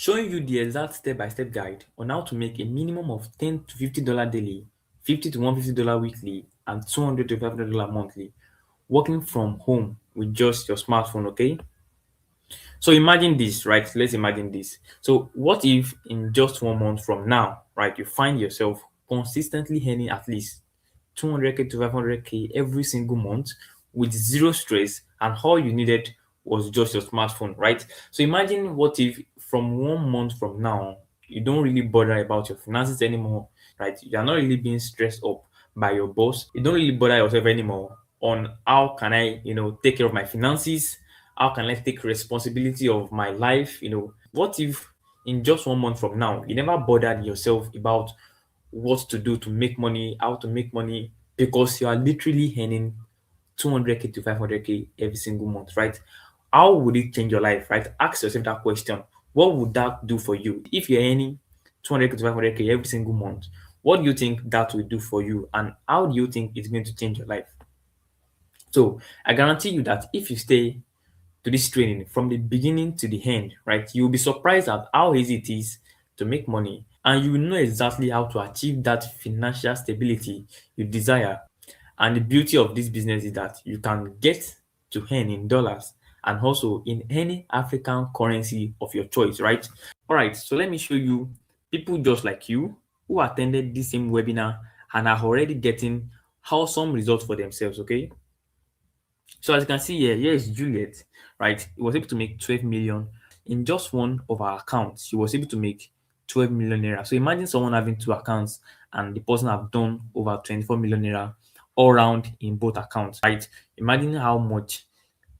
showing you the exact step-by-step guide on how to make a minimum of $10 to $50 daily, $50 to $150 weekly, and $200 to $500 monthly, working from home with just your smartphone, okay? So imagine this, right? Let's imagine this. So what if in just 1 month from now, right, you find yourself consistently earning at least 200K to 500K every single month with zero stress, and all you needed was just your smartphone, right? So imagine what if from 1 month from now, you don't really bother about your finances anymore, right? You're not really being stressed up by your boss. You don't really bother yourself anymore on how can I, take care of my finances? How can I take responsibility of my life? What if in just 1 month from now, you never bothered yourself about what to do to make money, how to make money, because you are literally earning 200K to 500K every single month, right? How would it change your life, right? Ask yourself that question. What would that do for you? If you're earning 200K to 500K every single month, what do you think that will do for you? And how do you think it's going to change your life? So I guarantee you that if you stay to this training from the beginning to the end, right, you'll be surprised at how easy it is to make money, and you will know exactly how to achieve that financial stability you desire. And the beauty of this business is that you can get to earn in dollars and also in any African currency of your choice, right? All right, so let me show you people just like you who attended this same webinar and are already getting awesome results for themselves, okay? So as you can see here, here is Juliet, right? He was able to make 12 million in just one of our accounts. She was able to make 12 million naira. So imagine someone having two accounts and the person have done over 24 million naira all round in both accounts, right? Imagine how much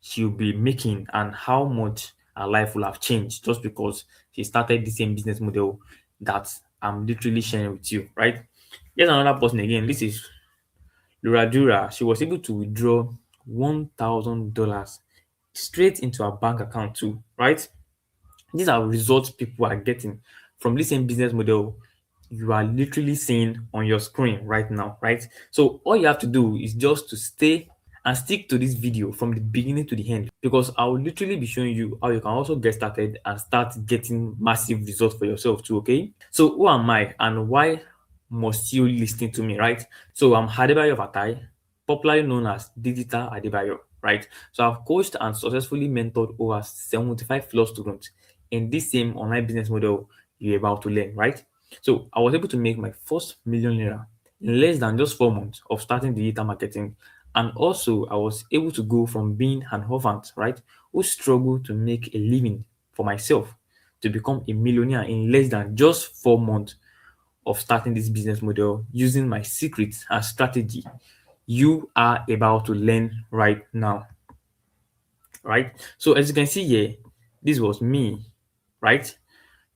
she'll be making and how much her life will have changed just because she started the same business model that I'm literally sharing with you, right? Here's another person again. This is Luradura. She was able to withdraw $1,000 straight into her bank account too, right? These are results people are getting from this same business model you are literally seeing on your screen right now, right? So all you have to do is just to stay and stick to this video from the beginning to the end, because I will literally be showing you how you can also get started and start getting massive results for yourself too, okay? So who am I and why must you listen to me, right? So I'm Adebayo Fatai, popularly known as Digital Adebayo, right? So I've coached and successfully mentored over 75 plus students in this same online business model you're about to learn, right? So I was able to make my first million naira in less than just 4 months of starting digital marketing. And also I was able to go from being an orphan, right, who struggled to make a living for myself to become a millionaire in less than just 4 months of starting this business model using my secrets and strategy you are about to learn right now, right? So as you can see here, this was me, right?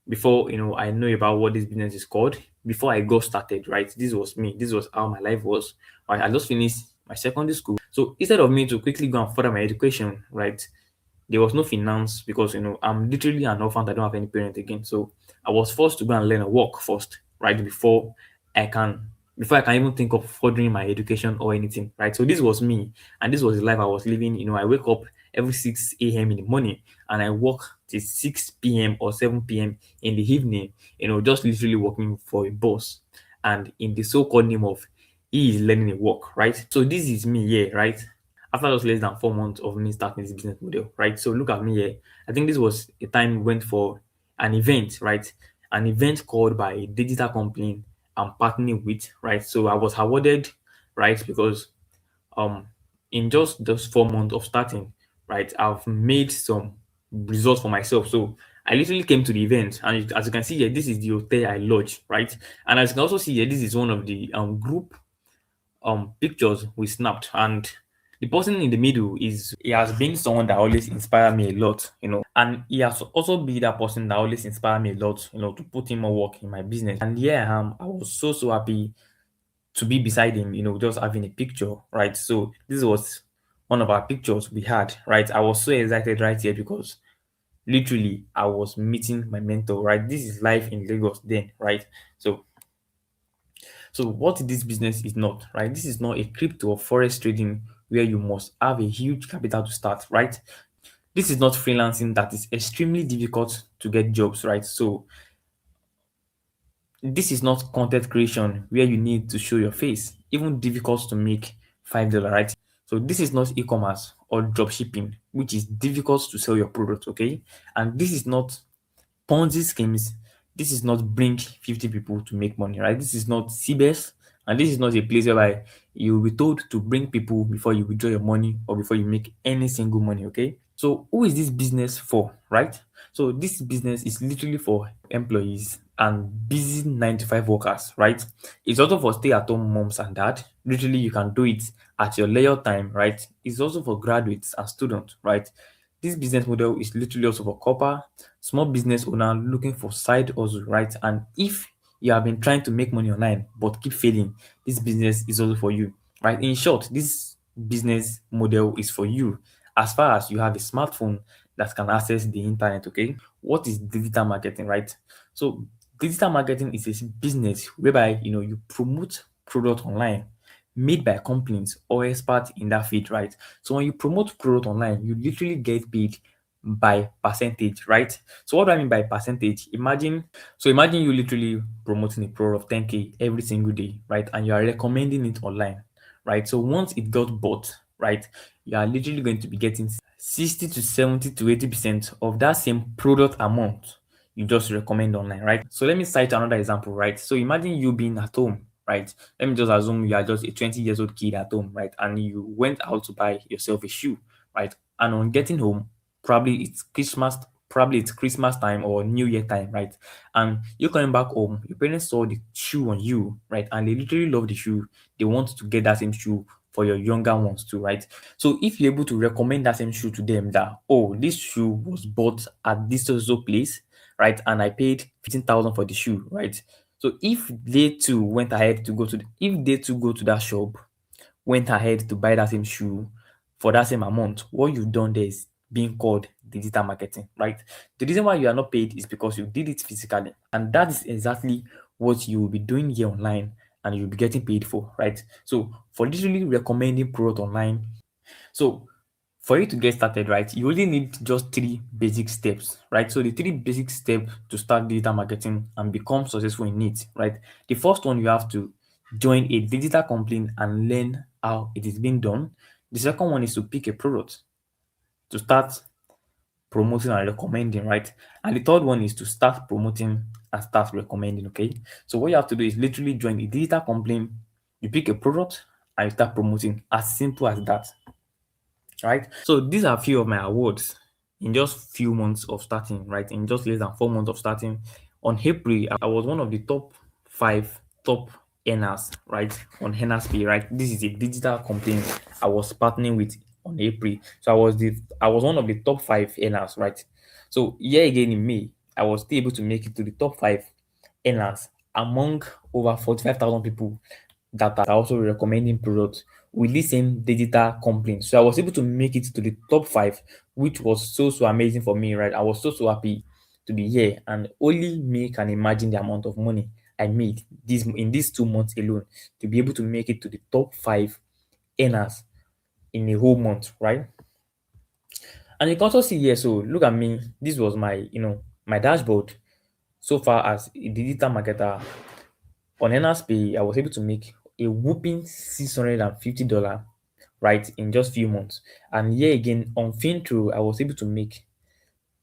Before I know about what this business is called, before I got started, right? This was me. This was how my life was. Right? I just finished my secondary school. So instead of me to quickly go and further my education, right? There was no finance because I'm literally an orphan. I don't have any parent again. So I was forced to go and learn a work first, right? I can before I can even think of furthering my education or anything, right? So this was me, and this was the life I was living. I wake up every 6 a.m. in the morning and I work till 6 p.m. or 7 p.m. in the evening, just literally working for a boss. And in the so-called name of he is learning a work, right? So this is me here, right? After just less than 4 months of me starting this business model, right? So look at me here. I think this was a time we went for an event, right? An event called by a digital company I'm partnering with, right? So I was awarded, right? Because um in just those 4 months of starting, right, I've made some results for myself. So I literally came to the event, and as you can see here, this is the hotel I lodged, right? And as you can also see here, this is one of the group pictures we snapped, and the person in the middle is he has been someone that always inspired me a lot, and he has also been that person that always inspired me a lot, to put in more work in my business. And here I am. I was so happy to be beside him, just having a picture, right? So this was one of our pictures we had, right? I was so excited right here because literally I was meeting my mentor, right? This is life in Lagos then, right? So what this business is not, right? This is not a crypto or forex trading where you must have a huge capital to start, right? This is not freelancing that is extremely difficult to get jobs, right? So this is not content creation where you need to show your face, even difficult to make $5, right? So this is not e-commerce or drop shipping, which is difficult to sell your product, okay? And this is not Ponzi schemes. This is not bring 50 people to make money, right? This is not CBS, and this is not a place whereby you will be told to bring people before you withdraw your money or before you make any single money, okay? So who is this business for, right? So this business is literally for employees and busy 9 to 5 workers, right? It's also for stay-at-home moms and dad. Literally, you can do it at your leisure time, right? It's also for graduates and students, right? This business model is literally also for corporate small business owner looking for side hustle, right? And if you have been trying to make money online but keep failing, this business is also for you, right? In short, this business model is for you as far as you have a smartphone that can access the internet, okay? What is digital marketing, right? So digital marketing is a business whereby you promote product online made by companies or experts in that field, right? So when you promote product online, you literally get paid by percentage, right? So what do I mean by percentage? Imagine you literally promoting a product of 10K every single day, right? And you are recommending it online, right? So once it got bought, right, you are literally going to be getting 60 to 70 to 80% of that same product amount you just recommend online, right? So let me cite another example, right? So imagine you being at home, right? Let me just assume you are just a 20 years old kid at home, right? And you went out to buy yourself a shoe, right? And on getting home, probably it's Christmas time or New Year time, right? And you're coming back home, your parents saw the shoe on you, right? And they literally love the shoe. They want to get that same shoe for your younger ones too, right? So if you're able to recommend that same shoe to them that, oh, this shoe was bought at this so place, right? And I paid 15,000 for the shoe, right? So if they too went ahead to go to if they too go to that shop, went ahead to buy that same shoe for that same amount, what you've done there is being called digital marketing, right? The reason why you are not paid is because you did it physically, and that is exactly what you will be doing here online and you'll be getting paid for, right? So for literally recommending product online, so for you to get started, right, you only need just three basic steps, right? So the three basic steps to start digital marketing and become successful in it, right? The first one, you have to join a digital company and learn how it is being done. The second one is to pick a product to start promoting and recommending, right? And the third one is to start promoting and start recommending, okay? So what you have to do is literally join a digital company, you pick a product and you start promoting. As simple as that, right? So these are a few of my awards in just few months of starting, right? In just less than 4 months of starting. On April, I was one of the top earners, right? On Henaspi, right? This is a digital company I was partnering with on April. So I was one of the top five earners, right? So here again in May, I was still able to make it to the top five earners among over 45,000 people that are also recommending products with this same digital company. So I was able to make it to the top five, which was so amazing for me, right? I was so happy to be here, and only me can imagine the amount of money I made this in these 2 months alone to be able to make it to the top five earners in a whole month, right? And you can also see here, so look at me. This was my dashboard so far as a digital marketer. On NSP, I was able to make a whooping $650, right, in just few months. And here again on Fintrue, I was able to make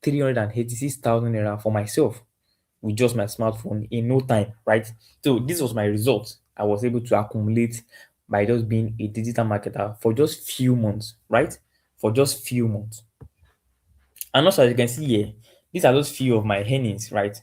386,000 naira for myself with just my smartphone in no time, right? So this was my result. I was able to accumulate by just being a digital marketer for just few months, right? For just few months. And also, as you can see here, these are just few of my earnings, right?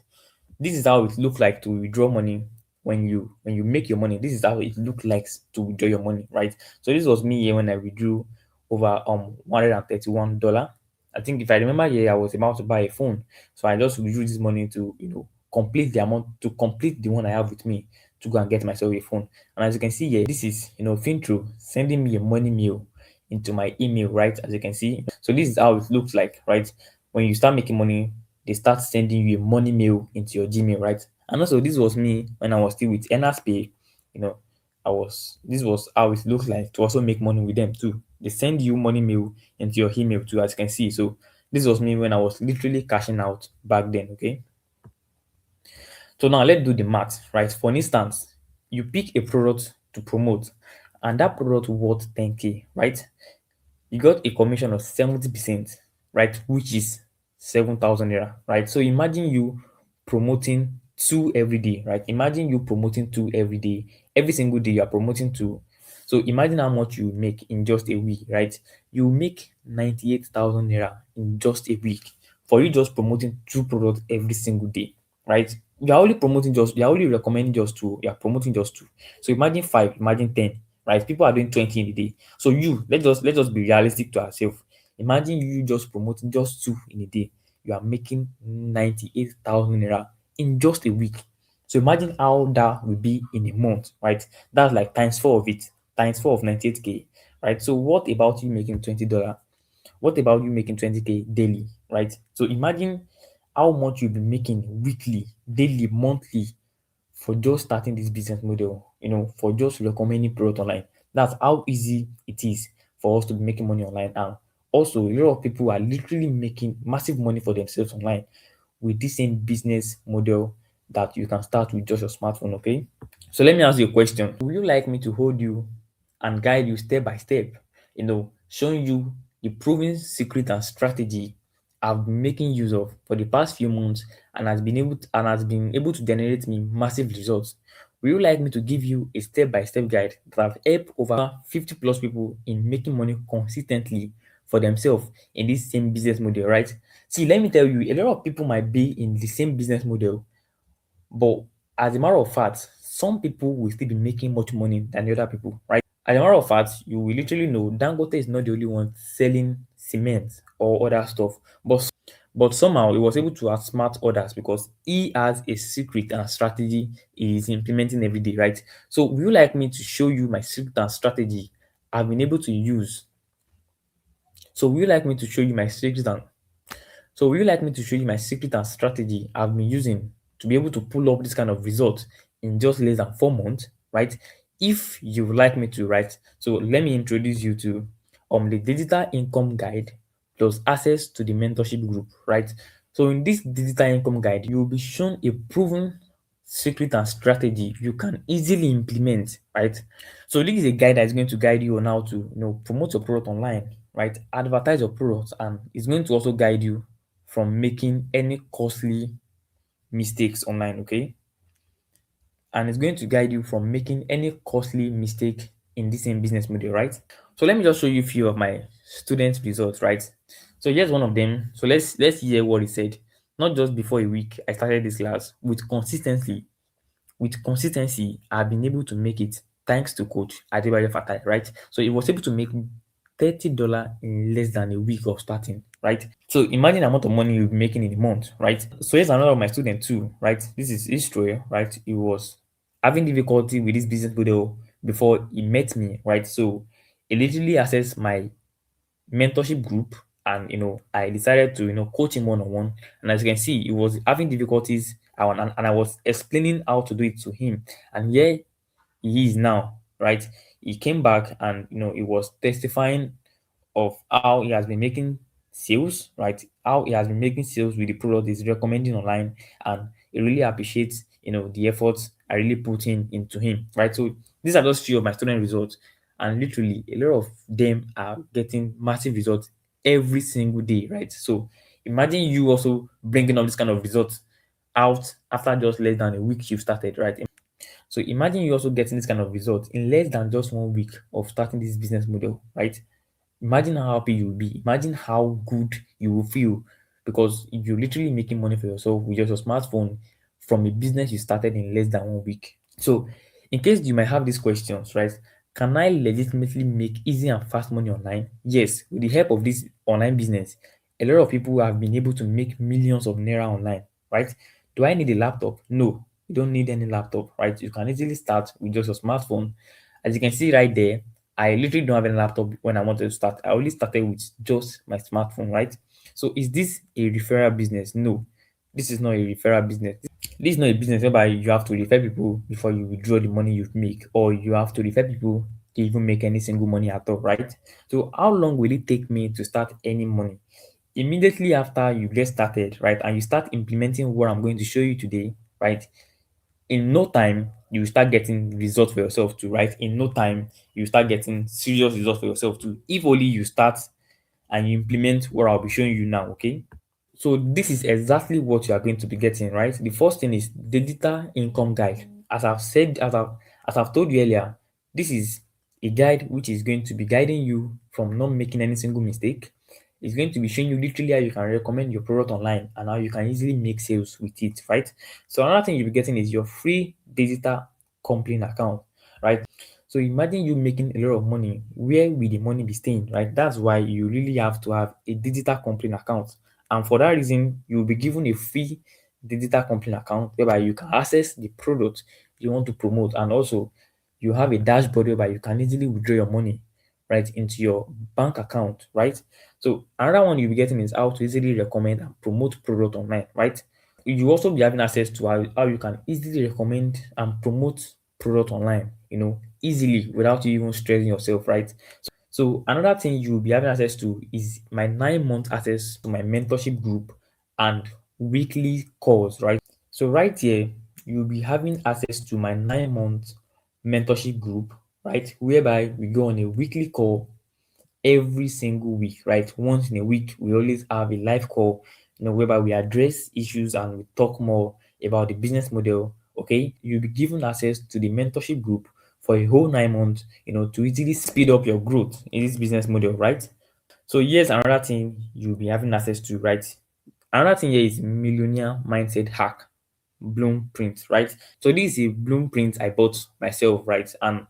This is how it look like to withdraw money when you make your money. This is how it look like to withdraw your money, right? So this was me here when I withdrew over $131. I think if I remember here, I was about to buy a phone, so I just withdrew this money to complete the amount to complete the one I have with me to go and get myself a phone. And as you can see here, this is Fintrue sending me a money mail into my email, right? As you can see, so this is how it looks like, right? When you start making money, they start sending you a money mail into your Gmail, right? And also, this was me when I was still with NSPay. You know, this was how it looks like to also make money with them too. They send you money mail into your email too, as you can see. So This was me when I was literally cashing out back then. Okay. So now let's do the math, right? For instance, you pick a product to promote, and that product worth 10K, right? You got a commission of 70%, right? Which is 7,000 naira, right? So imagine you promoting two every day, right? Imagine you promoting two every day. Every single day you are promoting two. So imagine how much you make in just a week, right? You make 98,000 naira in just a week for you just promoting two products every single day, right? You're only recommending just two, you're promoting just two. So imagine five, imagine 10, right? People are doing 20 in a day. So let's just be realistic to ourselves. Imagine you just promoting just two in a day. You are making 98,000 naira in just a week. So imagine how that will be in a month, right? That's like times four of it, times four of 98K, right? So what about you making $20? What about you making 20K daily, right? So imagine how much you'll be making weekly, daily, monthly for just starting this business model, for just recommending product online. That's how easy it is for us to be making money online. And also, a lot of people are literally making massive money for themselves online with this same business model that you can start with just your smartphone. Okay. So let me ask you a question. Would you like me to hold you and guide you step by step, showing you the proven secret and strategy I've been making use of for the past few months and has been able to generate me massive results? Would you like me to give you a step by step guide that have helped over 50 plus people in making money consistently for themselves in this same business model, right? See, let me tell you, a lot of people might be in the same business model, but as a matter of fact, some people will still be making much money than the other people, right? As a matter of fact, you will literally know Dangote is not the only one selling cement or other stuff, but somehow he was able to outsmart others because he has a secret and strategy he is implementing every day, right? So, would you like me to show you my secret and strategy I've been able to use? So, would you like me to show you my secret and So would you like me to show you my secret and strategy I've been using to be able to pull up this kind of result in just less than 4 months, right? If you would like me to, right? So let me introduce you to the digital income guide plus access to the mentorship group, right? So in this digital income guide, you will be shown a proven secret and strategy you can easily implement, right? So this is a guide that is going to guide you on how to, promote your product online, right? Advertise your product, and it's going to also guide you from making any costly mistakes online, okay? And it's going to guide you from making any costly mistake in this same business model, right? So let me just show you a few of my students' results, right? So here's one of them. So let's hear what he said. Not just before a week, I started this class with consistency, I've been able to make it thanks to Coach Adebayo Fatai, right? So he was able to make $30 in less than a week of starting, right? So imagine the amount of money you'll be making in a month, right? So here's another of my student too, right? This is Istroy, right? He was having difficulty with this business model before he met me, right? So he literally accessed my mentorship group, and I decided to coach him one on one. And as you can see, he was having difficulties, and I was explaining how to do it to him, and here he is now, right? He came back, and he was testifying of how he has been making sales, right? How he has been making sales with the product he's recommending online, and he really appreciates the efforts I really put in into him, right? So these are just few of my student results, and literally a lot of them are getting massive results every single day, right? So imagine you also bringing up this kind of results out after just less than a week you've started, right? So imagine you also getting this kind of result in less than just 1 week of starting this business model, right? Imagine how happy you'll be. Imagine how good you will feel because you're literally making money for yourself with just your smartphone from a business you started in less than 1 week. So, in case you might have these questions, right? Can I legitimately make easy and fast money online? Yes, with the help of this online business, a lot of people have been able to make millions of naira online, right? Do I need a laptop? No, you don't need any laptop, right? You can easily start with just your smartphone. As you can see right there, I literally don't have any laptop when I wanted to start. I only started with just my smartphone, right? So is this a referral business? No, this is not a referral business. This is not a business whereby you have to refer people before you withdraw the money you make, or you have to refer people to even make any single money at all, right? So how long will it take me to start earning money? immediately after you get started, right, and you start implementing what I'm going to show you today, right, in no time you start getting results for yourself too, right? In no time you start getting serious results for yourself too. If only you start and you implement what I'll be showing you now, okay? So this is exactly what you are going to be getting, right? The first thing is digital income guide. As I've told you earlier, this is a guide which is going to be guiding you from not making any single mistake. It's going to be showing you literally how you can recommend your product online and how you can easily make sales with it, right? So another thing you'll be getting is your free digital company account, right? So imagine you making a lot of money. Where will the money be staying, right? That's why you really have to have a digital company account. And for that reason, you'll be given a free digital company account whereby you can access the product you want to promote. And also, you have a dashboard whereby you can easily withdraw your money right into your bank account, right? So another one you'll be getting is how to easily recommend and promote product online, right? You also be having access to how you can easily recommend and promote product online, easily without you even stressing yourself, right? So another thing you'll be having access to is my 9 month access to my mentorship group and weekly calls, right? So right here, you'll be having access to my 9 month mentorship group, right? Whereby we go on a weekly call every single week, right? Once in a week, we always have a live call, whereby we address issues and we talk more about the business model. Okay, you'll be given access to the mentorship group for a whole 9 months, to easily speed up your growth in this business model, right? So here's another thing you'll be having access to, right? Another thing here is millionaire mindset hack blueprint, right? So this is a blueprint I bought myself, right? And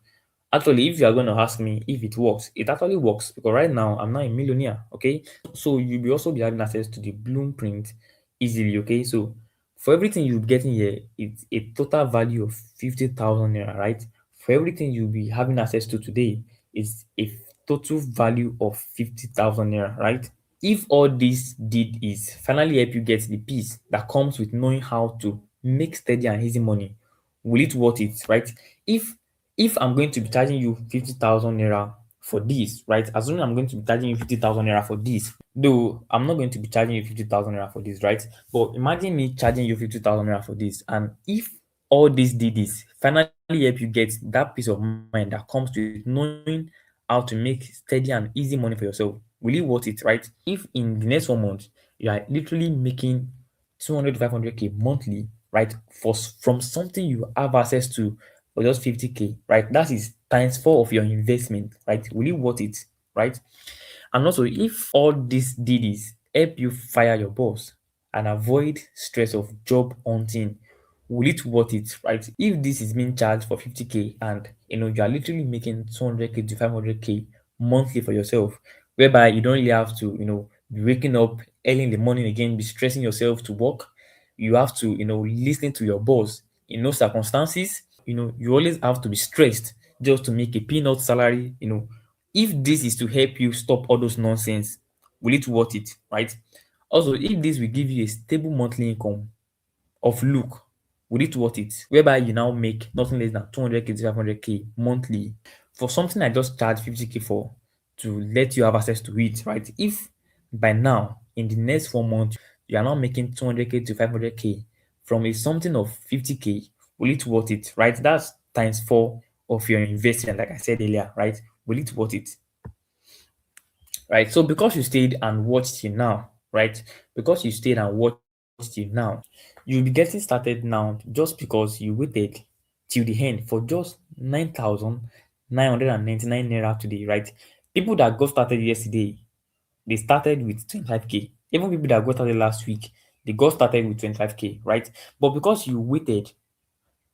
actually, if you are going to ask me if it works, it actually works because right now I'm not a millionaire, okay? So you'll be also be having access to the blueprint easily, okay? So for everything you'll be getting here, it's a total value of 50,000 naira, right? For everything you'll be having access to today, is a total value of 50,000 naira, right? If all this did is finally help you get the peace that comes with knowing how to make steady and easy money, will it worth it, right? If if I'm going to be charging you 50,000 naira for this, right? Assuming I'm going to be charging you 50,000 naira for this, though I'm not going to be charging you 50,000 naira for this, right? But imagine me charging you 50,000 naira for this, and if all this did is finally help you get that peace of mind that comes with knowing how to make steady and easy money for yourself, will it worth it, right? If in the next 1 month you are literally making 200 to 500k monthly, right, from something you have access to for just 50k, right? That is times four of your investment, right? Will it worth it, right? And also, if all this did is help you fire your boss and avoid stress of job hunting, will it worth it, right? If this is being charged for 50k and you are literally making 200k to 500k monthly for yourself, whereby you don't really have to be waking up early in the morning again, be stressing yourself to work. You have to listen to your boss in those circumstances. You always have to be stressed just to make a peanut salary. If this is to help you stop all those nonsense, will it worth it, right? Also, if this will give you a stable monthly income of look, will it worth it? Whereby you now make nothing less than 200k to 500k monthly for something I just charge 50k for to let you have access to it, right? If by now in the next 4 months you are now making 200k to 500k from a something of 50k, will it worth it, right? That's times four of your investment, like I said earlier, right? Will it worth it? Right? So because you stayed and watched till now, right? Because you stayed and watched till now, you'll be getting started now just because you waited till the end for just 9,999 naira today, right? People that got started yesterday, they started with 25k. Even people that got started last week, they got started with 25k, right? But because you waited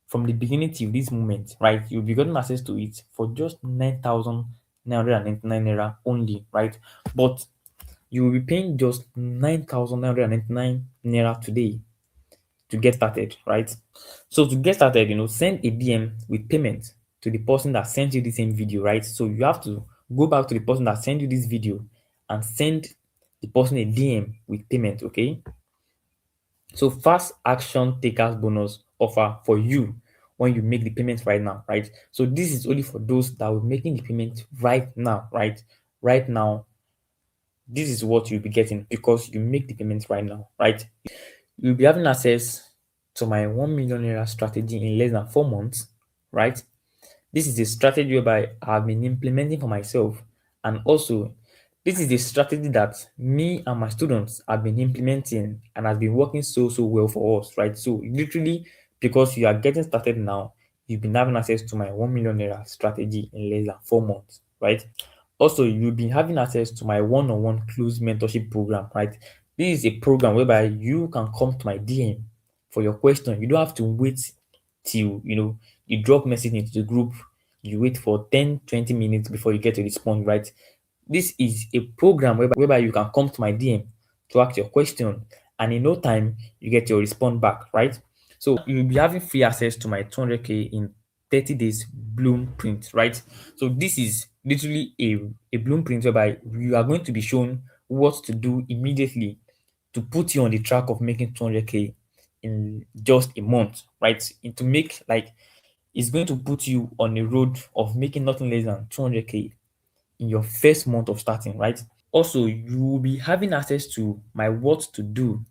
from the beginning till this moment, right, you'll be getting access to it for just 9,999 naira only, right? But you will be paying just 9,999 naira today to get started, right? So to get started, send a DM with payment to the person that sent you the same video, right? So you have to go back to the person that sent you this video and send the person a DM with payment, okay? So fast action takers bonus offer for you when you make the payment right now, right? So this is only for those that will making the payment right now, right? Right now, this is what you'll be getting because you make the payments right now, right? You'll be having access to my 1 million naira strategy in less than 4 months, right? This is a strategy whereby I've been implementing for myself. And also, this is a strategy that me and my students have been implementing and has been working so well for us, right? So literally, because you are getting started now, you've been having access to my 1 million naira strategy in less than 4 months, right? Also, you'll be having access to my one-on-one close mentorship program, right? This is a program whereby you can come to my DM for your question. You don't have to wait till you drop message into the group, you wait for 10-20 minutes before you get a response, right? This is a program whereby you can come to my DM to ask your question, and in no time you get your response back, right? So you'll be having free access to my 200k in 30 days blueprint, right? So this is literally a blueprint whereby you are going to be shown what to do immediately to put you on the track of making 200k in just a month, right? And to make like it's going to put you on a road of making nothing less than 200k in your first month of starting, right? Also, you will be having access to my what to do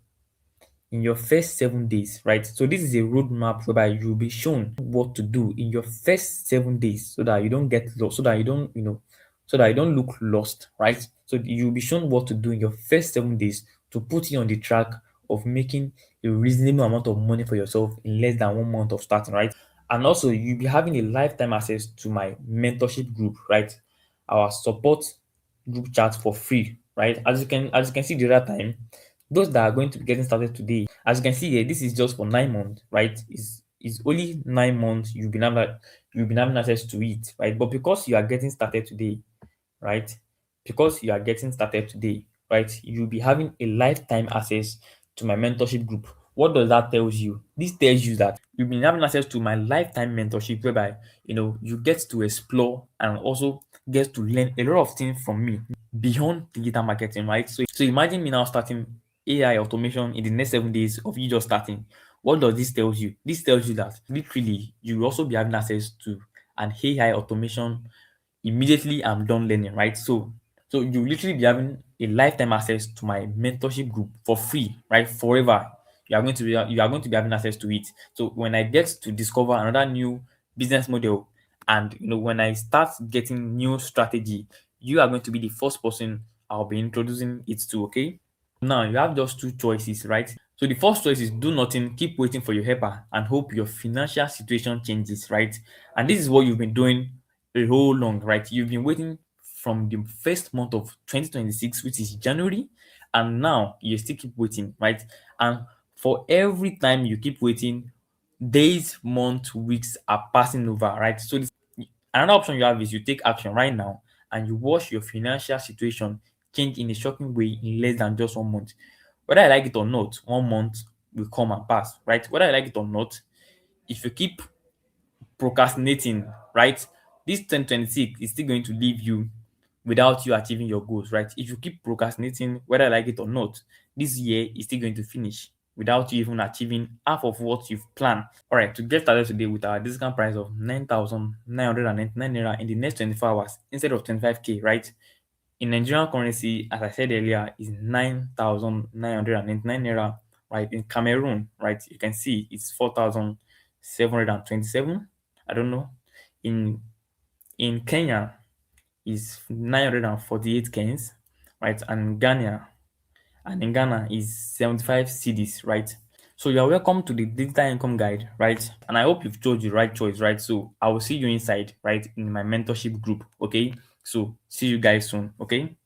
in your first 7 days, right? So this is a roadmap whereby you'll be shown what to do in your first 7 days so that you don't get lost, so that you don't look lost, right? So you'll be shown what to do in your first 7 days to put you on the track of making a reasonable amount of money for yourself in less than 1 month of starting, right? And also, you'll be having a lifetime access to my mentorship group, right? Our support group chat for free, right? As you can see the other time, those that are going to be getting started today, as you can see here, this is just for 9 months, right? Is only 9 months you've been having access to it, right? But because you are getting started today, right? Because you are getting started today, right? You'll be having a lifetime access to my mentorship group. What does that tells you? This tells you that you've been having access to my lifetime mentorship, whereby you get to explore and also get to learn a lot of things from me beyond digital marketing, right? So imagine me now starting AI automation in the next 7 days of you just starting. What does this tells you? This tells you that literally you will also be having access to an AI automation immediately I'm done learning, right? So you literally be having a lifetime access to my mentorship group for free, right? Forever. You are going to be having access to it. So when I get to discover another new business model, and when I start getting new strategy, you are going to be the first person I'll be introducing it to, okay? Now you have just two choices, right? So the first choice is do nothing, keep waiting for your helper and hope your financial situation changes, right? And this is what you've been doing a whole long, right? You've been waiting from the first month of 2026, which is January, and now you still keep waiting, right? And for every time you keep waiting, days, months, weeks are passing over, right? So another option you have is you take action right now and you watch your financial situation change in a shocking way in less than just 1 month. Whether I like it or not, 1 month will come and pass, right? Whether I like it or not, if you keep procrastinating, right, this 2026 is still going to leave you without you achieving your goals, right? If you keep procrastinating, whether I like it or not, this year is still going to finish without you even achieving half of what you've planned. All right, to get started today with our discount price of 9,999 naira in the next 24 hours instead of 25k, right? In Nigerian currency, as I said earlier, is 9,999 naira, right? In Cameroon, right, you can see it's 4,727. I don't know. In Kenya is 948 Kens, right? And in Ghana is 75 cedis, right? So you are welcome to the digital income guide, right? And I hope you've chose the right choice, right? So I will see you inside, right, in my mentorship group, okay? So see you guys soon, okay?